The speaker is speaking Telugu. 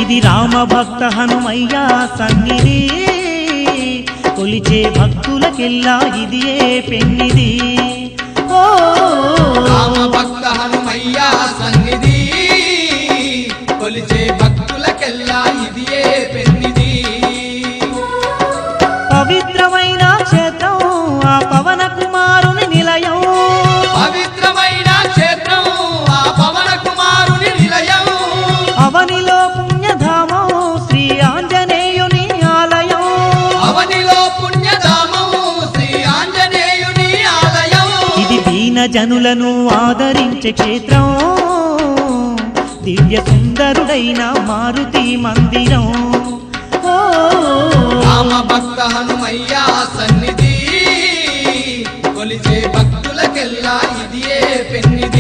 ఇది రామ భక్త హనుమయ్య సన్నిధి కొలిచే భక్తులకెల్లా ఇదియే పెన్నిది ఓ రామ భక్త హనుమయ్య సన్నిధి కొలిచే భక్తులకెల్లా ఇదియే పెన్నిది పవిత్రమైన క్షేత్రం ఆ పవన కుమారుని నిలయం పవిత్రమైన క్షేత్రం ఆ పవన కుమారుని నిలయం అవనిలో పుణ్యధామం శ్రీ ఆంజనేయుని ఆలయం అవనిలో పుణ్యధామం శ్రీ ఆంజనేయుని ఆలయం ఇది దీన జనులను ఆదరించే క్షేత్రం దివ్య సుందరుడైన మారుతి మందిరం ఓ రామ భక్త హనుమయ్య సన్నిధి కొలిచే భక్తులకెల్లా ఇదియే పెన్నిది